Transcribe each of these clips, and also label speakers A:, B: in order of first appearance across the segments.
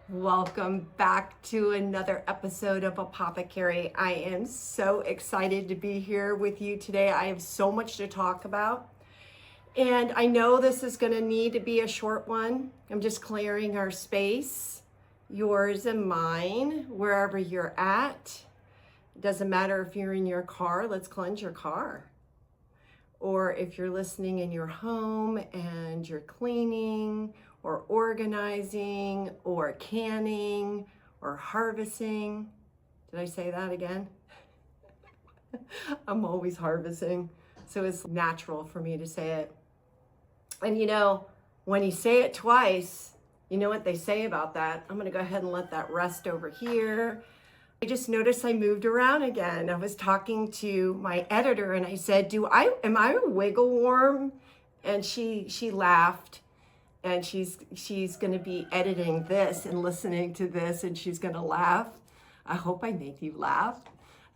A: Welcome back to another episode of ApotheKerry. I am so excited to be here with you today. I have so much to talk about. And I know this is going to need to be a short one. I'm just clearing our space, yours and mine, wherever you're at. It doesn't matter if you're in your car, let's cleanse your car. Or if you're listening in your home and you're cleaning or organizing or canning or harvesting. Did I say that again? I'm always harvesting, so it's natural for me to say it. And you know, when you say it twice, you know what they say about that. I'm gonna go ahead and let that rest over here. I just noticed I moved around again. I was talking to my editor and I said, am I a wiggle worm? And she laughed, and she's gonna be editing this and listening to this, and she's gonna laugh. I hope I make you laugh.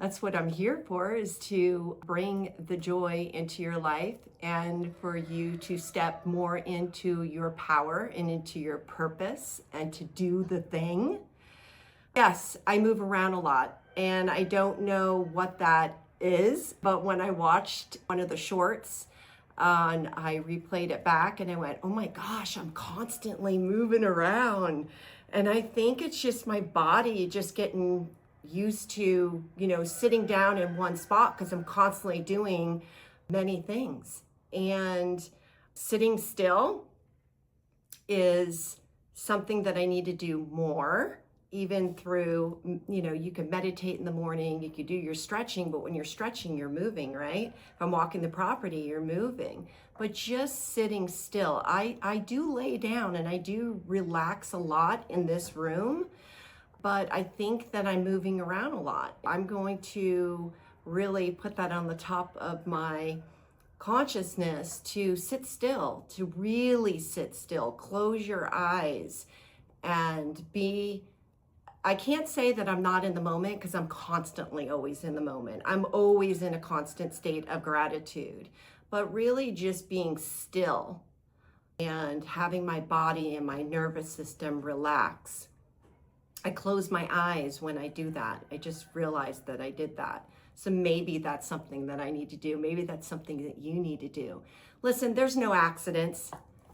A: That's what I'm here for, is to bring the joy into your life and for you to step more into your power and into your purpose and to do the thing. Yes, I move around a lot, and I don't know what that is, but when I watched one of the shorts, and I replayed it back and I went, oh my gosh, I'm constantly moving around. And I think it's just my body just getting used to, sitting down in one spot, because I'm constantly doing many things. And sitting still is something that I need to do more. Even through, you can meditate in the morning, you can do your stretching, but when you're stretching, you're moving, right? If I'm walking the property, you're moving. But just sitting still, I do lay down and I do relax a lot in this room, but I think that I'm moving around a lot. I'm going to really put that on the top of my consciousness, to sit still, to really sit still, close your eyes and be. I can't say that I'm not in the moment, because I'm constantly always in the moment. I'm always in a constant state of gratitude, but really just being still and having my body and my nervous system relax. I close my eyes when I do that. I just realized that I did that. So maybe that's something that I need to do. Maybe that's something that you need to do. Listen, there's no accidents.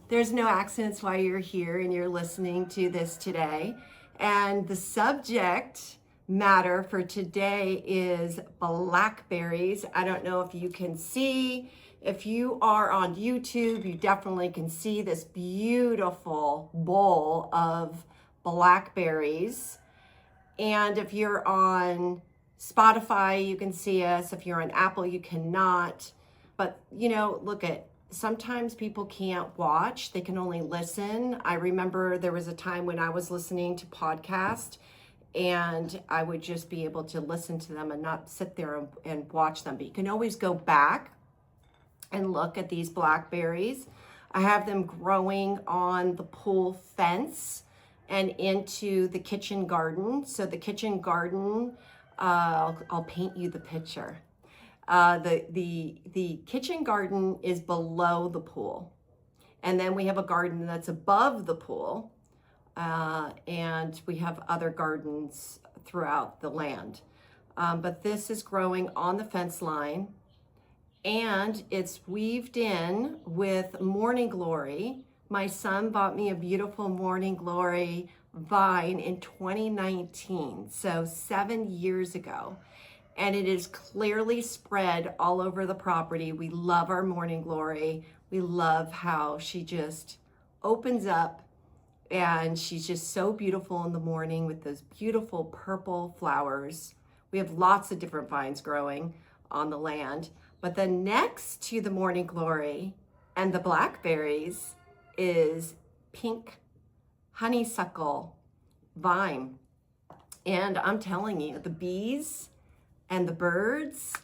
A: There's no accidents while you're here and you're listening to this today. And the subject matter for today is blackberries. I don't know if you can see. If you are on YouTube, you definitely can see this beautiful bowl of blackberries. And if you're on Spotify, you can see us. If you're on Apple, you cannot. But, sometimes people can't watch, they can only listen. I remember there was a time when I was listening to podcasts and I would just be able to listen to them and not sit there and watch them. But you can always go back and look at these blackberries. I have them growing on the pool fence and into the kitchen garden. So the kitchen garden, I'll paint you the picture. The kitchen garden is below the pool. And then we have a garden that's above the pool. And we have other gardens throughout the land. But this is growing on the fence line. And it's weaved in with morning glory. My son bought me a beautiful morning glory vine in 2019, so 7 years ago. And it is clearly spread all over the property. We love our morning glory. We love how she just opens up, and she's just so beautiful in the morning with those beautiful purple flowers. We have lots of different vines growing on the land. But then next to the morning glory and the blackberries is pink honeysuckle vine. And I'm telling you, the bees and the birds,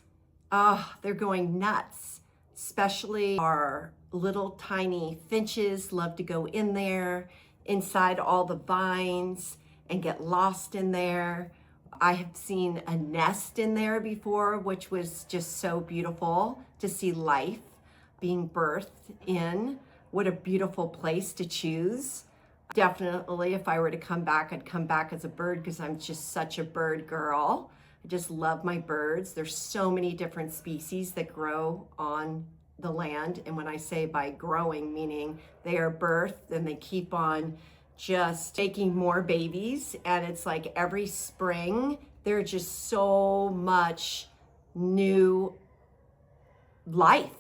A: they're going nuts. Especially our little tiny finches love to go in there, inside all the vines, and get lost in there. I have seen a nest in there before, which was just so beautiful to see life being birthed in. What a beautiful place to choose. Definitely, if I were to come back, I'd come back as a bird because I'm just such a bird girl. I just love my birds. There's so many different species that grow on the land. And when I say by growing, meaning they are birthed and they keep on just making more babies. And it's like every spring, there's just so much new life,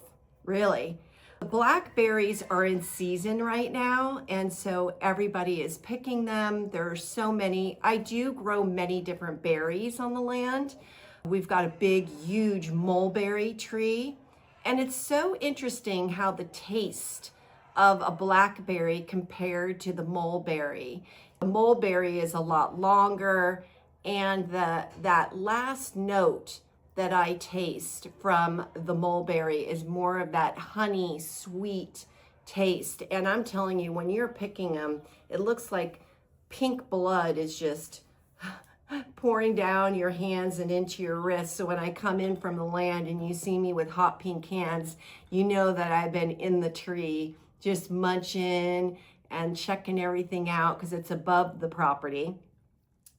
A: really. The blackberries are in season right now, and so everybody is picking them. There are so many. I do grow many different berries on the land. We've got a big, huge mulberry tree, and it's so interesting how the taste of a blackberry compared to the mulberry. The mulberry is a lot longer, and that last note that I taste from the mulberry is more of that honey, sweet taste. And I'm telling you, when you're picking them, it looks like pink blood is just pouring down your hands and into your wrists. So when I come in from the land and you see me with hot pink hands, you know that I've been in the tree just munching and checking everything out because it's above the property.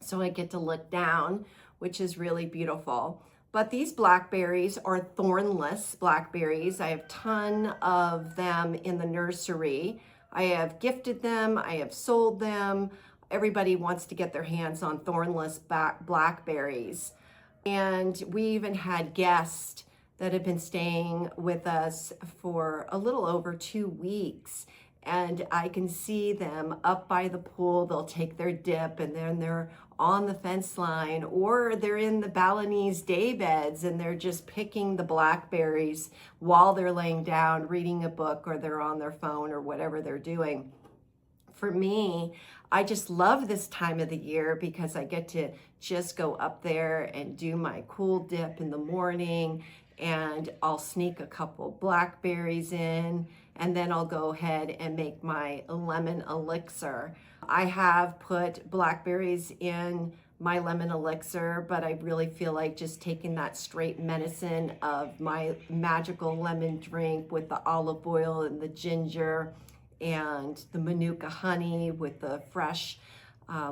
A: So I get to look down, which is really beautiful. But these blackberries are thornless blackberries. I have a ton of them in the nursery. I have gifted them, I have sold them. Everybody wants to get their hands on thornless blackberries. And we even had guests that have been staying with us for a little over 2 weeks. And I can see them up by the pool. They'll take their dip and then they're on the fence line, or they're in the Balinese day beds and they're just picking the blackberries while they're laying down, reading a book, or they're on their phone or whatever they're doing. For me, I just love this time of the year because I get to just go up there and do my cool dip in the morning, and I'll sneak a couple blackberries in, and then I'll go ahead and make my lemon elixir. I have put blackberries in my lemon elixir, but I really feel like just taking that straight medicine of my magical lemon drink with the olive oil and the ginger and the manuka honey with the fresh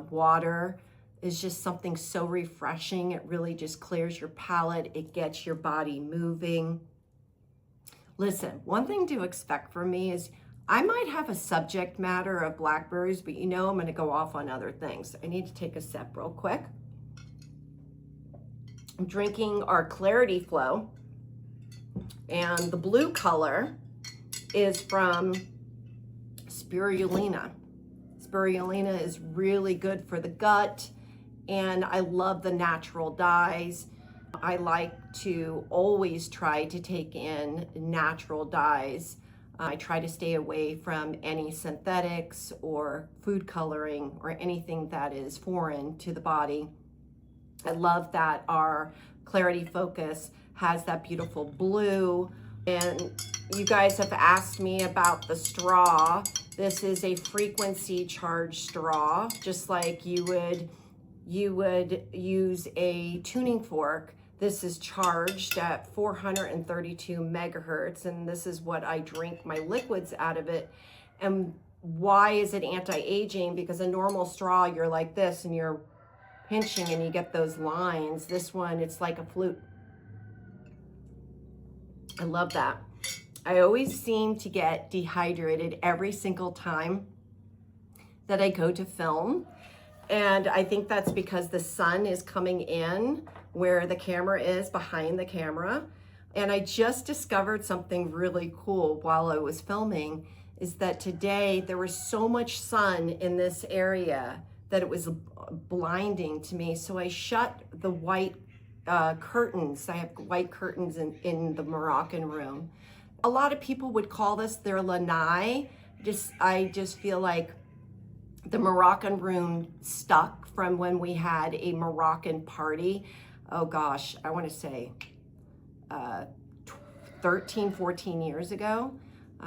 A: water is just something so refreshing. It really just clears your palate. It gets your body moving. Listen, one thing to expect from me is I might have a subject matter of blackberries, but you know I'm going to go off on other things. I need to take a sip real quick. I'm drinking our Clarity Flow, and the blue color is from spirulina. Spirulina is really good for the gut, and I love the natural dyes. I like to always try to take in natural dyes. I try to stay away from any synthetics or food coloring or anything that is foreign to the body. I love that our Clarity Focus has that beautiful blue. And you guys have asked me about the straw. This is a frequency charged straw, just like you would use a tuning fork. This is charged at 432 megahertz, and this is what I drink my liquids out of it. And why is it anti-aging? Because a normal straw, you're like this and you're pinching and you get those lines. This one, it's like a flute. I love that. I always seem to get dehydrated every single time that I go to film. And I think that's because the sun is coming in where the camera is behind the camera. And I just discovered something really cool while I was filming, is that today there was so much sun in this area that it was blinding to me. So I shut the white curtains. I have white curtains in the Moroccan room. A lot of people would call this their lanai. I just feel like the Moroccan room stuck from when we had a Moroccan party. Oh gosh, I want to say 13, 14 years ago.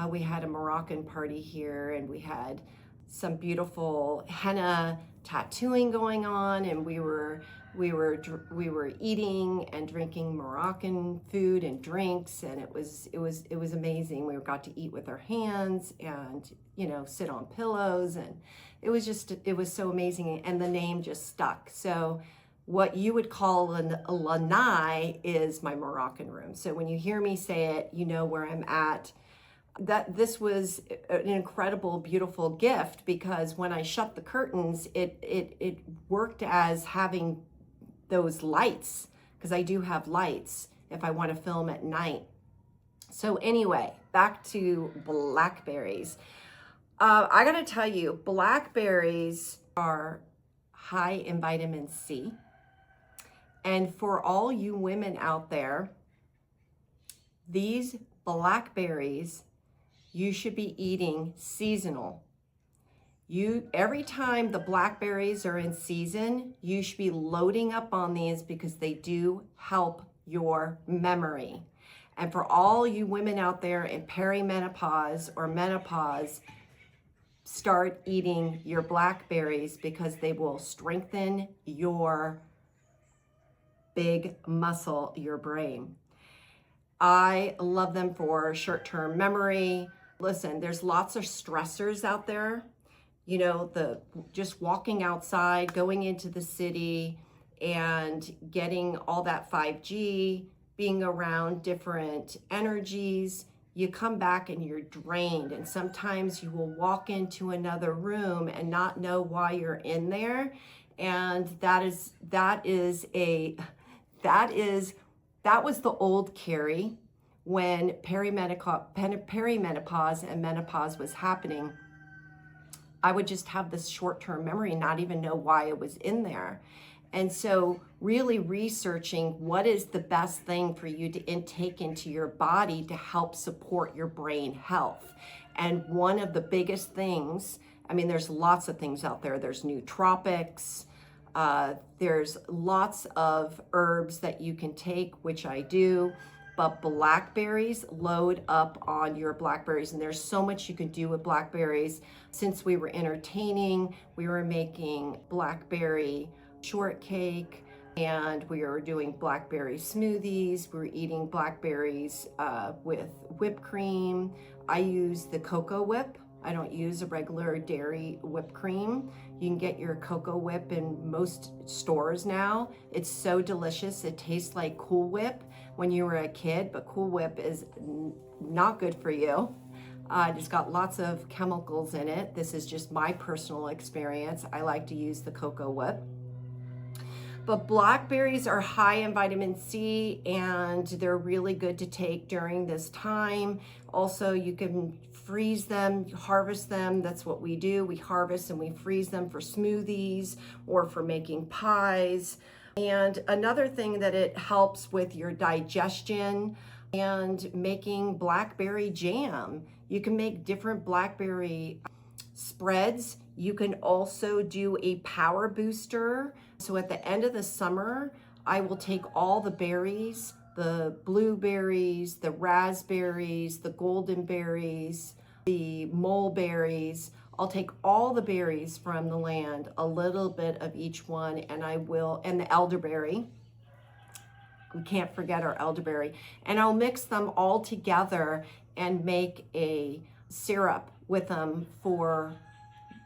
A: We had a Moroccan party here, and we had some beautiful henna tattooing going on, and we were We were eating and drinking Moroccan food and drinks, and it was amazing. We got to eat with our hands and, you know, sit on pillows, and it was so amazing. And the name just stuck. So what you would call a lanai is my Moroccan room. So when you hear me say it, you know where I'm at. That this was an incredible, beautiful gift, because when I shut the curtains, it worked as having those lights, because I do have lights if I want to film at night. So anyway, back to blackberries. I gotta tell you, blackberries are high in vitamin C. And for all you women out there, these blackberries you should be eating seasonal. Every time the blackberries are in season, you should be loading up on these, because they do help your memory. And for all you women out there in perimenopause or menopause, start eating your blackberries, because they will strengthen your big muscle, your brain. I love them for short-term memory. Listen, there's lots of stressors out there. You know, just walking outside, going into the city, and getting all that 5G, being around different energies. You come back and you're drained, and sometimes you will walk into another room and not know why you're in there. And that was the old Kerry when perimenopause and menopause was happening. I would just have this short-term memory, not even know why it was in there. And so really researching what is the best thing for you to intake into your body to help support your brain health. And one of the biggest things, I mean, there's lots of things out there. There's nootropics. There's lots of herbs that you can take, which I do. But blackberries, load up on your blackberries. And there's so much you can do with blackberries. Since we were entertaining, we were making blackberry shortcake, and we were doing blackberry smoothies. We were eating blackberries with whipped cream. I use the cocoa whip. I don't use a regular dairy whipped cream. You can get your cocoa whip in most stores now. It's so delicious. It tastes like Cool Whip when you were a kid, but Cool Whip is not good for you. It's got lots of chemicals in it. This is just my personal experience. I like to use the cocoa whip. But blackberries are high in vitamin C, and they're really good to take during this time. Also, you can freeze them, harvest them. That's what we do. We harvest and we freeze them for smoothies or for making pies. And another thing that it helps with your digestion and making blackberry jam. You can make different blackberry spreads. You can also do a power booster. So at the end of the summer, I will take all the berries, the blueberries, the raspberries, the golden berries, the mulberries. I'll take all the berries from the land, a little bit of each one, and and the elderberry. We can't forget our elderberry. And I'll mix them all together and make a syrup with them for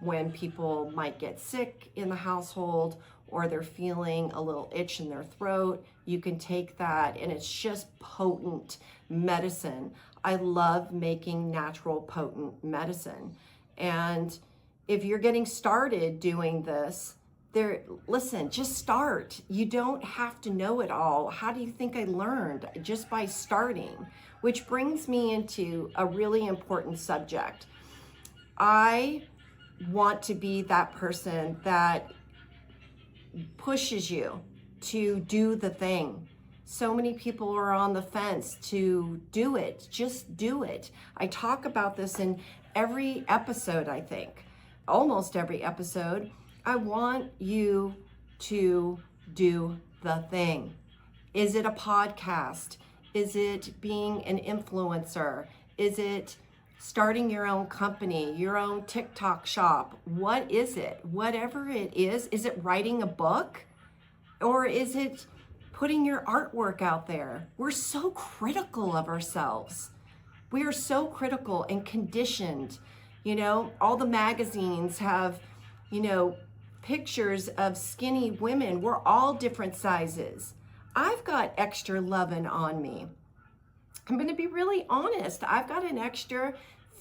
A: when people might get sick in the household, or they're feeling a little itch in their throat. You can take that, and it's just potent medicine. I love making natural potent medicine. And if you're getting started doing this, listen, just start. You don't have to know it all. How do you think I learned? Just by starting. Which brings me into a really important subject. I want to be that person that pushes you to do the thing. So many people are on the fence to do it. Just do it. I talk about this in every episode, I think. Almost every episode. I want you to do the thing. Is it a podcast? Is it being an influencer? Is it starting your own company, your own TikTok shop? What is it? Whatever it is it writing a book? Or is it putting your artwork out there? We're so critical of ourselves. We are so critical and conditioned. You know, all the magazines have, you know, pictures of skinny women. We're all different sizes. I've got extra loving on me. I'm going to be really honest. I've got an extra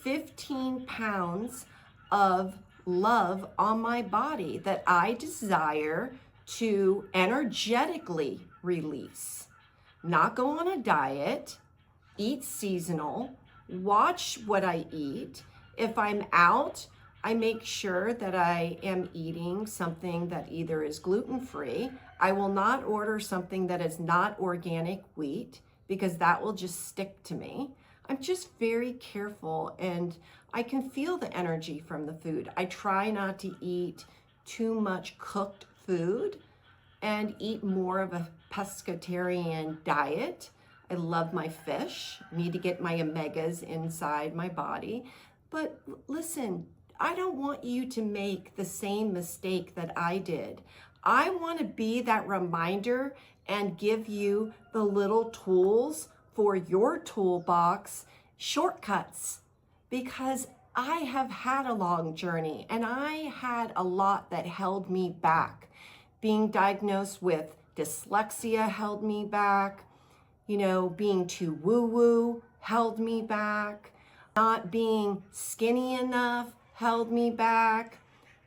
A: 15 pounds of love on my body that I desire to energetically release. Not go on a diet, eat seasonal, watch what I eat. If I'm out, I make sure that I am eating something that either is gluten-free. I will not order something that is not organic wheat because that will just stick to me. I'm just very careful, and I can feel the energy from the food. I try not to eat too much cooked food and eat more of a pescatarian diet. I love my fish, need to get my omegas inside my body. But listen, I don't want you to make the same mistake that I did. I want to be that reminder and give you the little tools for your toolbox, shortcuts, because I have had a long journey and I had a lot that held me back. Being diagnosed with dyslexia held me back. You know, being too woo-woo held me back. Not being skinny enough held me back.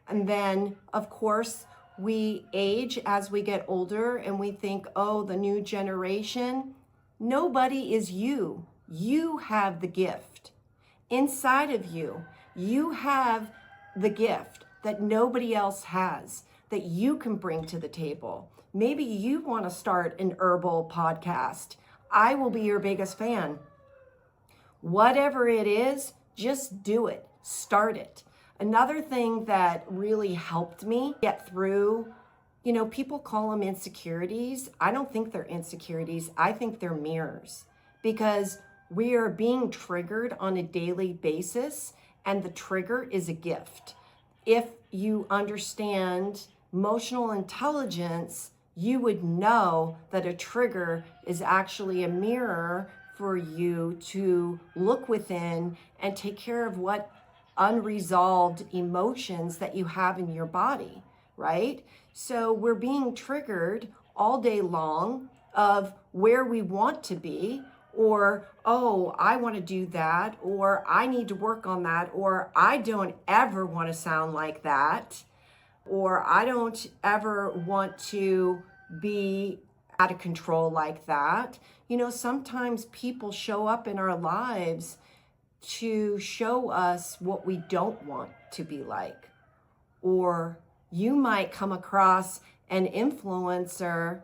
A: And then, of course, we age as we get older and we think, oh, the new generation. Nobody is you. You have the gift. Inside of you, you have the gift that nobody else has, that you can bring to the table. Maybe you want to start an herbal podcast. I will be your biggest fan. Whatever it is, just do it. Start it. Another thing that really helped me get through, you know, people call them insecurities. I don't think they're insecurities. I think they're mirrors, because we are being triggered on a daily basis, and the trigger is a gift. If you understand emotional intelligence, you would know that a trigger is actually a mirror for you to look within and take care of what unresolved emotions that you have in your body, right? So we're being triggered all day long of where we want to be, or, oh, I want to do that, or I need to work on that, or I don't ever want to sound like that, or I don't ever want to be out of control like that. You know, sometimes people show up in our lives to show us what we don't want to be like. Or you might come across an influencer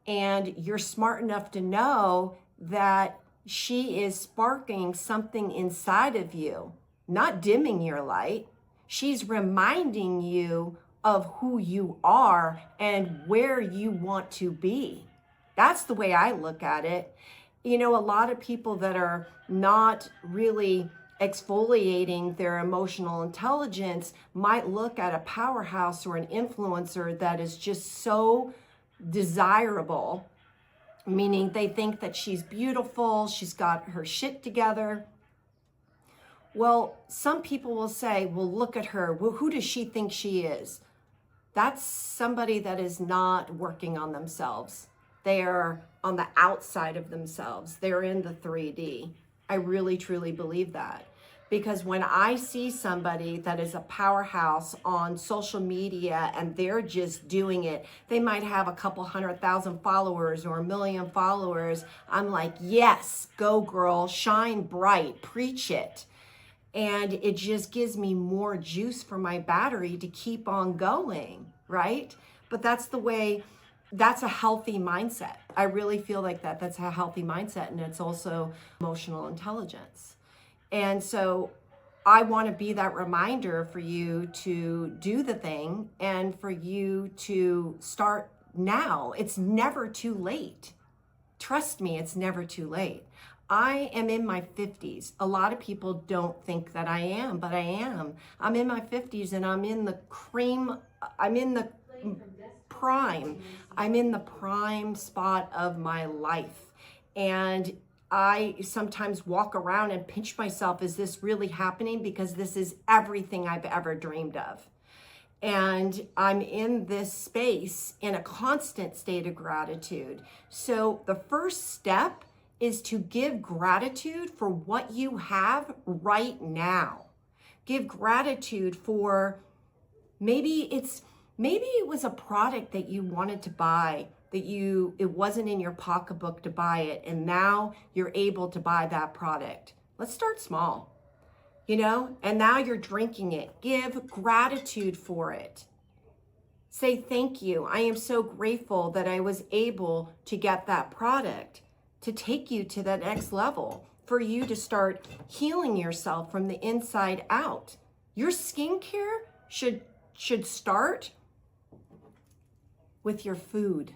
A: and you're smart enough to know that she is sparking something inside of you, not dimming your light. She's reminding you of who you are and where you want to be. That's the way I look at it. You know, a lot of people that are not really exfoliating their emotional intelligence might look at a powerhouse or an influencer that is just so desirable, meaning they think that she's beautiful, she's got her shit together. Well, some people will say, well, look at her. Well, who does she think she is? That's somebody that is not working on themselves. They're on the outside of themselves. They're in the 3D. I really, truly believe that. Because when I see somebody that is a powerhouse on social media and they're just doing it, they might have a couple 100,000 followers or 1 million followers. I'm like, yes, go girl, shine bright, preach it. And it just gives me more juice for my battery to keep on going, right? But that's the way, that's a healthy mindset. I really feel like that's a healthy mindset, and it's also emotional intelligence. And so I want to be that reminder for you to do the thing and for you to start now. It's never too late. Trust me, it's never too late. I am in my 50s. A lot of people don't think that I am, but I am. I'm in my 50s and I'm in the prime. I'm in the prime spot of my life. And I sometimes walk around and pinch myself, is this really happening? Because this is everything I've ever dreamed of. And I'm in this space in a constant state of gratitude. So the first step is to give gratitude for what you have right now. Give gratitude for maybe it was a product that you wanted to buy, that it wasn't in your pocketbook to buy it, and now you're able to buy that product. Let's start small. And now you're drinking it. Give gratitude for it. Say thank you. I am so grateful that I was able to get that product to take you to the next level, for you to start healing yourself from the inside out. Your skincare should start with your food.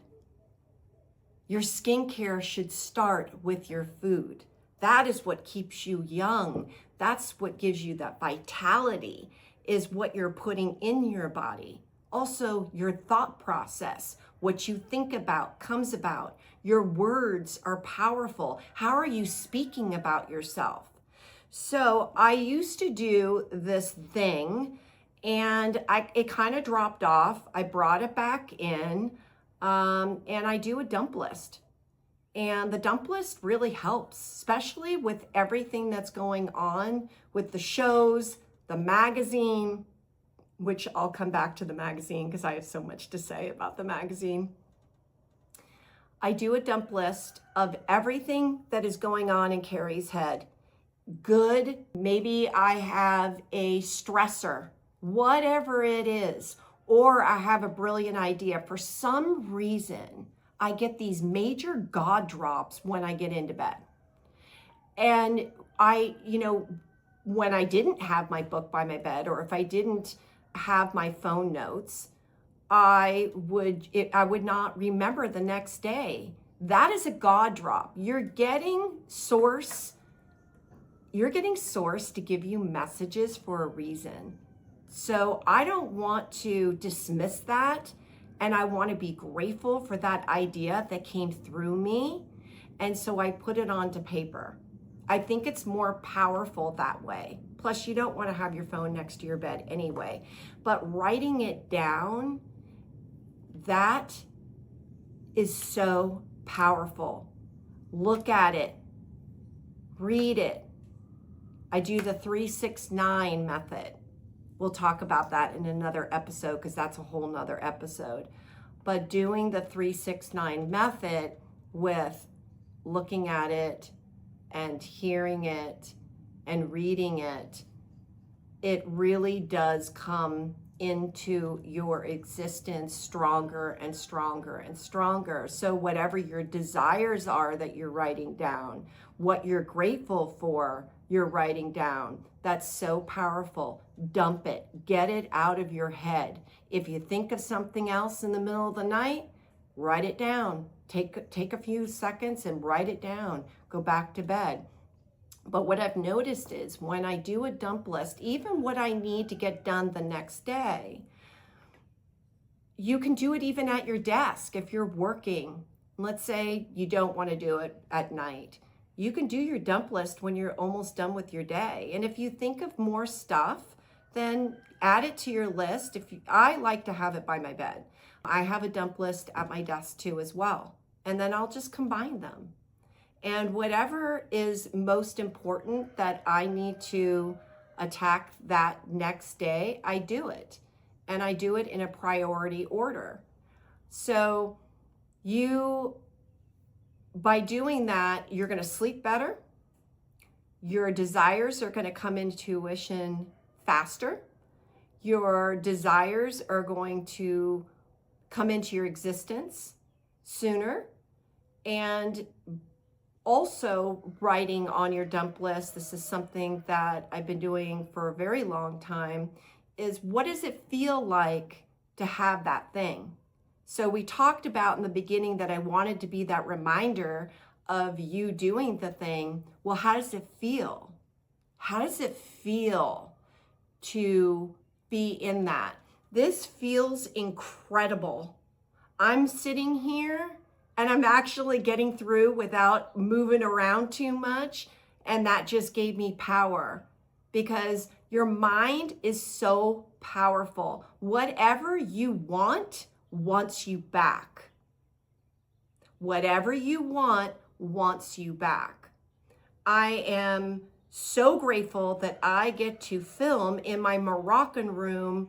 A: Your skincare should start with your food. That is what keeps you young. That's what gives you that vitality, is what you're putting in your body. Also, your thought process, what you think about comes about. Your words are powerful. How are you speaking about yourself? So I used to do this thing, and it kind of dropped off. I brought it back in, and I do a dump list. And the dump list really helps, especially with everything that's going on with the shows, the magazine, which I'll come back to the magazine because I have so much to say about the magazine. I do a dump list of everything that is going on in Kerry's head. Good, maybe I have a stressor, whatever it is, or I have a brilliant idea. For some reason, I get these major God drops when I get into bed. And when I didn't have my book by my bed, or if I didn't have my phone notes, I would not remember the next day. That is a God drop. You're getting source to give you messages for a reason. So I don't want to dismiss that. And I want to be grateful for that idea that came through me. And so I put it onto paper. I think it's more powerful that way. Plus, you don't want to have your phone next to your bed anyway. But writing it down, that is so powerful. Look at it. Read it. I do the 3-6-9 method. We'll talk about that in another episode because that's a whole nother episode. But doing the 3-6-9 method with looking at it and hearing it and reading it, it really does come into your existence stronger and stronger and stronger. So whatever your desires are that you're writing down, what you're grateful for, you're writing down. That's so powerful. Dump it. Get it out of your head. If you think of something else in the middle of the night, write it down. Take a few seconds and write it down. Go back to bed. But what I've noticed is when I do a dump list, even what I need to get done the next day, you can do it even at your desk if you're working. Let's say you don't want to do it at night. You can do your dump list when you're almost done with your day. And if you think of more stuff, then add it to your list. I like to have it by my bed. I have a dump list at my desk too as well. And then I'll just combine them. And whatever is most important that I need to attack that next day, I do it. And I do it in a priority order. So by doing that, you're going to sleep better. Your desires are going to come into fruition faster. Your desires are going to come into your existence sooner. And also writing on your dump list, this is something that I've been doing for a very long time, is what does it feel like to have that thing? So we talked about in the beginning that I wanted to be that reminder of you doing the thing. Well, how does it feel? How does it feel to be in that? This feels incredible. I'm sitting here and I'm actually getting through without moving around too much. And that just gave me power, because your mind is so powerful. Whatever you want wants you back. Whatever you want wants you back. I am so grateful that I get to film in my Moroccan room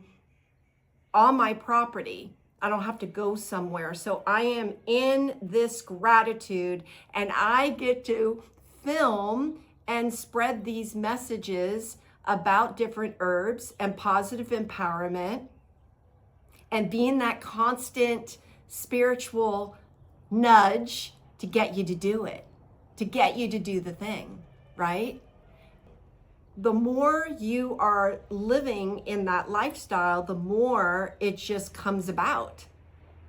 A: on my property. I don't have to go somewhere. So I am in this gratitude, and I get to film and spread these messages about different herbs and positive empowerment, and being that constant spiritual nudge to get you to do it, to get you to do the thing, right? The more you are living in that lifestyle, the more it just comes about,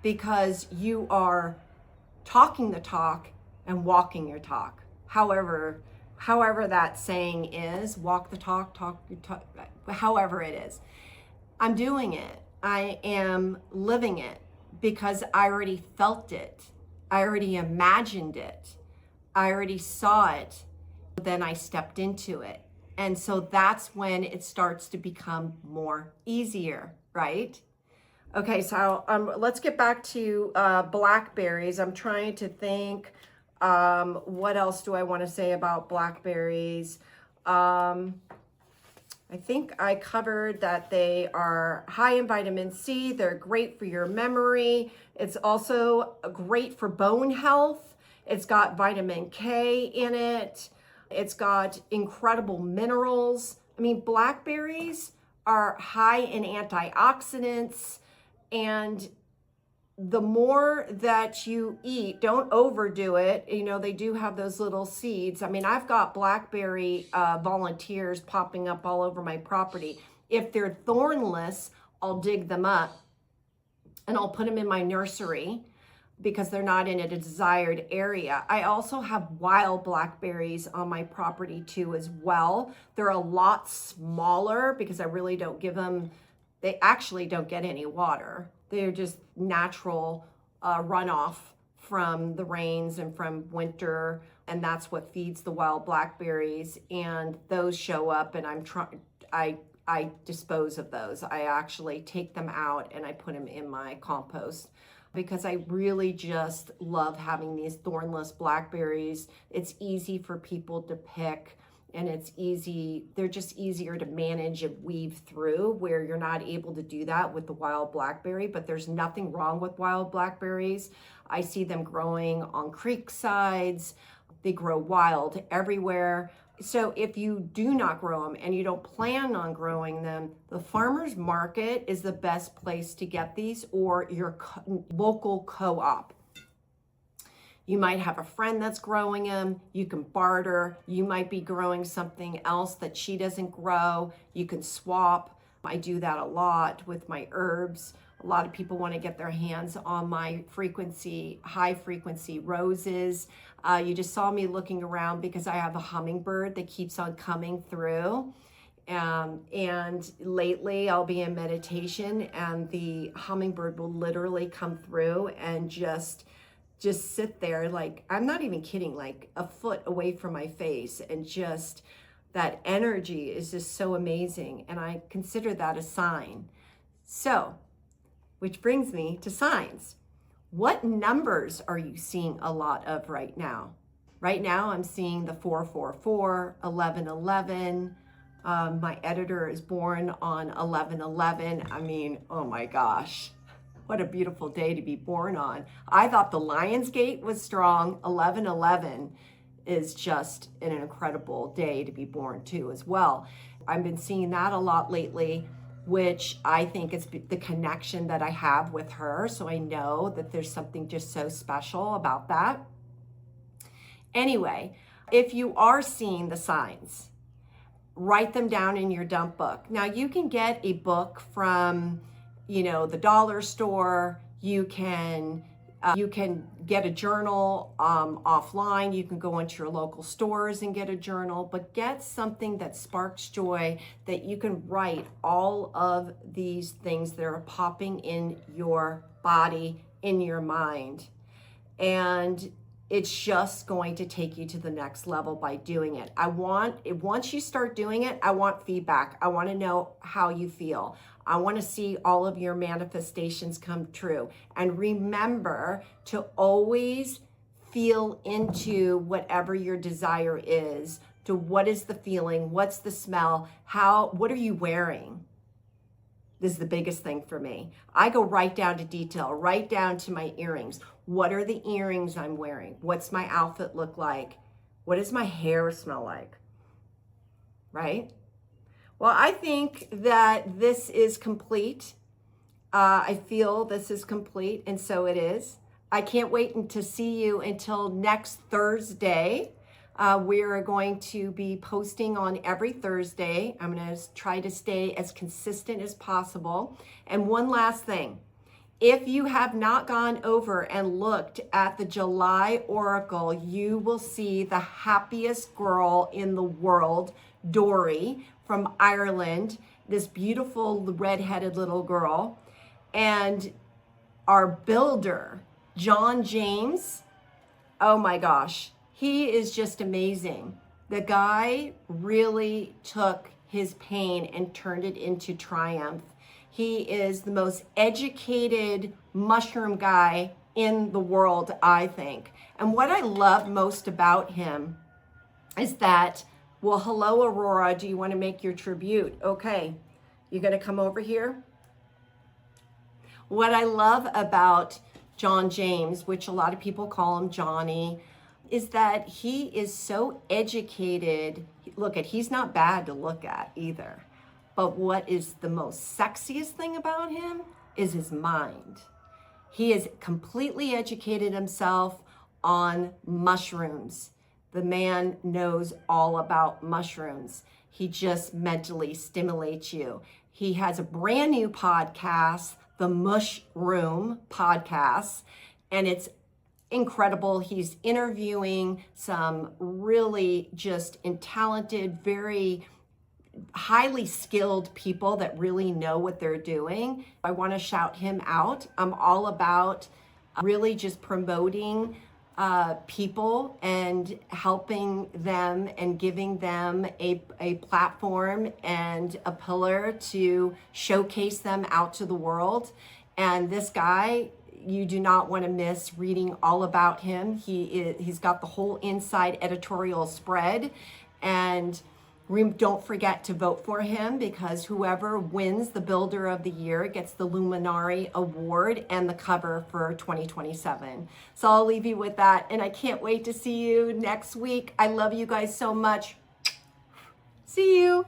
A: because you are talking the talk and walking your talk. However that saying is, walk the talk, talk your talk, however it is. I'm doing it. I am living it because I already felt it. I already imagined it. I already saw it. Then I stepped into it. And so that's when it starts to become more easier, right? Okay, so let's get back to blackberries. I'm trying to think, what else do I want to say about blackberries? I think I covered that they are high in vitamin C. They're great for your memory. It's also great for bone health. It's got vitamin K in it. It's got incredible minerals. I mean, blackberries are high in antioxidants, and the more that you eat, don't overdo it. You know, they do have those little seeds. I mean, I've got blackberry volunteers popping up all over my property. If they're thornless, I'll dig them up and I'll put them in my nursery because they're not in a desired area. I also have wild blackberries on my property too as well. They're a lot smaller because I really don't give them, they actually don't get any water. They're just natural runoff from the rains and from winter, and that's what feeds the wild blackberries. And those show up, and I dispose of those. I actually take them out and I put them in my compost because I really just love having these thornless blackberries. It's easy for people to pick. And it's easy, they're just easier to manage and weave through, where you're not able to do that with the wild blackberry. But there's nothing wrong with wild blackberries. I see them growing on creek sides. They grow wild everywhere. So if you do not grow them and you don't plan on growing them, the farmer's market is the best place to get these, or your local co-op. You might have a friend that's growing them. You can barter. You might be growing something else that she doesn't grow. You can swap. I do that a lot with my herbs. A lot of people want to get their hands on my high frequency roses. You just saw me looking around because I have a hummingbird that keeps on coming through. And lately I'll be in meditation and the hummingbird will literally come through and just sit there, like, I'm not even kidding, like a foot away from my face, and just that energy is just so amazing. And I consider that a sign. So, which brings me to signs. What numbers are you seeing a lot of right now? Right now I'm seeing the 444, 1111. My editor is born on 1111. I mean, oh my gosh. What a beautiful day to be born on. I thought the Lion's Gate was strong. 1111 is just an incredible day to be born too as well. I've been seeing that a lot lately, which I think is the connection that I have with her. So I know that there's something just so special about that. Anyway, if you are seeing the signs, write them down in your dump book. Now you can get a book from the dollar store. You can get a journal offline. You can go into your local stores and get a journal, but get something that sparks joy, that you can write all of these things that are popping in your body in your mind. And it's just going to take you to the next level by doing it. Once you start doing it, I want feedback. I want to know how you feel. I want to see all of your manifestations come true. And remember to always feel into whatever your desire is, to what is the feeling, what's the smell, what are you wearing? This is the biggest thing for me. I go right down to detail, right down to my earrings. What are the earrings I'm wearing? What's my outfit look like? What does my hair smell like? Right? Well, I think that this is complete. I feel this is complete, and so it is. I can't wait to see you until next Thursday. We're going to be posting on every Thursday. I'm going to try to stay as consistent as possible. And one last thing. If you have not gone over and looked at the July Oracle, you will see the happiest girl in the world, Dory from Ireland, this beautiful redheaded little girl. And our builder, John James, oh my gosh, he is just amazing. The guy really took his pain and turned it into triumph. He is the most educated mushroom guy in the world, I think. And what I love most about him is that, well, hello, Aurora, do you want to make your tribute? Okay, you gonna come over here? What I love about John James, which a lot of people call him Johnny, is that he is so educated. Look, he's not bad to look at either. But what is the most sexiest thing about him is his mind. He has completely educated himself on mushrooms. The man knows all about mushrooms. He just mentally stimulates you. He has a brand new podcast, the Mush Room podcast, and it's incredible. He's interviewing some really just talented, very highly skilled people that really know what they're doing. I want to shout him out. I'm all about really just promoting people and helping them and giving them a platform and a pillar to showcase them out to the world. And this guy, you do not want to miss reading all about him. He's got the whole inside editorial spread. And don't forget to vote for him, because whoever wins the Builder of the Year gets the Luminary Award and the cover for 2027. So I'll leave you with that. And I can't wait to see you next week. I love you guys so much. See you.